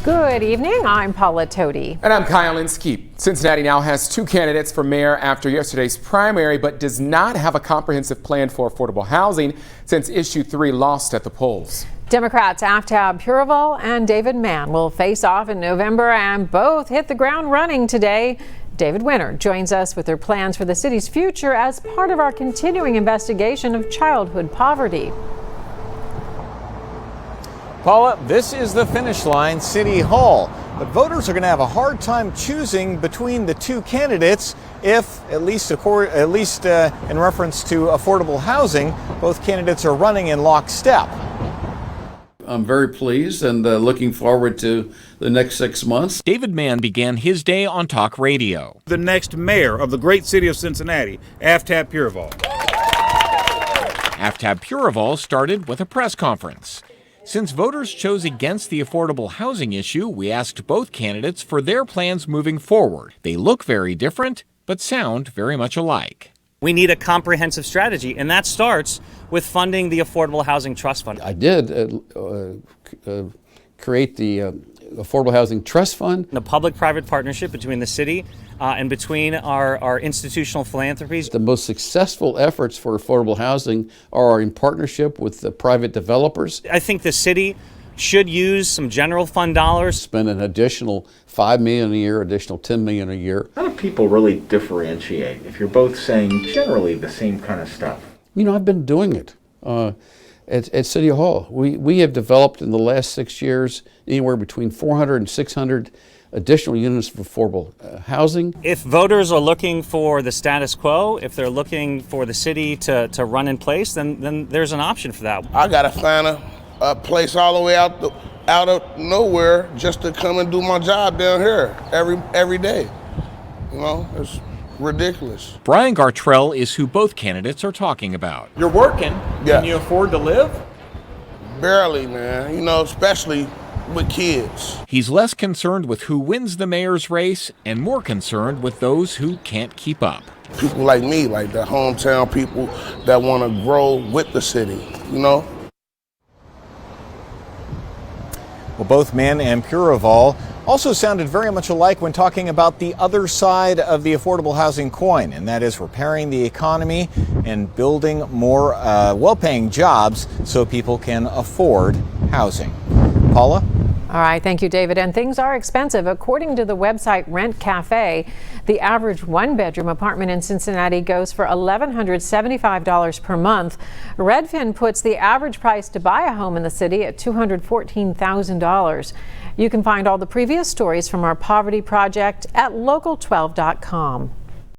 Good evening, I'm Paula Toti. And I'm Kyle Inskeep. Cincinnati now has 2 candidates for mayor after yesterday's primary, but does not have a comprehensive plan for affordable housing since issue 3 lost at the polls. Democrats AFTERISSUE Pureval and David Mann will face off in November and both hit the ground running today. David Winter joins us with their plans for the city's future as part of our continuing investigation of childhood poverty. Paula, this is the finish line, City Hall. But voters are going to have a hard time choosing between the 2 candidates if, at least in reference to affordable housing, both candidates are running in lockstep. I'm very pleased and looking forward to the next 6 months. David Mann began his day on talk radio. The next mayor of the great city of Cincinnati, AFTERISSUE Pureval. AFTERISSUE Pureval started with a press conference. Since voters chose against the affordable housing issue, we asked both candidates for their plans moving forward. They look very different, but sound very much alike. We need a comprehensive strategy, and that starts with funding the Affordable Housing Trust Fund. I did create the Affordable Housing Trust Fund. A public-private partnership between the city and between our institutional philanthropies. The most successful efforts for affordable housing are in partnership with the private developers. I think the city should use some general fund dollars. Spend an additional $5 million a year, additional $10 million a year. How do people really differentiate if you're both saying generally the same kind of stuff? You know, I've been doing it at City Hall. We have developed in the last 6 years anywhere between 400 and 600 additional units of affordable housing. If voters are looking for the status quo, if they're looking for the city to run in place, then there's an option for that. I gotta find a place all the way out of nowhere just to come and do my job down here every day. You know, it's ridiculous. BRYAN GARTRELL is who both candidates are talking about. You're working. Yeah. Can you afford to live? Barely, man. You know, especially with kids. He's less concerned with who wins the mayor's race and more concerned with those who can't keep up. People like me, like the hometown people that want to grow with the city, you know? Well, both Mann and Pureval also sounded very much alike when talking about the other side of the affordable housing coin, and that is repairing the economy and building more well-paying jobs so people can afford housing. Paula? All right, thank you, David. And things are expensive. According to the website Rent Cafe, the average 1-bedroom apartment in Cincinnati goes for $1,175 per month. Redfin puts the average price to buy a home in the city at $214,000. You can find all the previous stories from our poverty project at local12.com.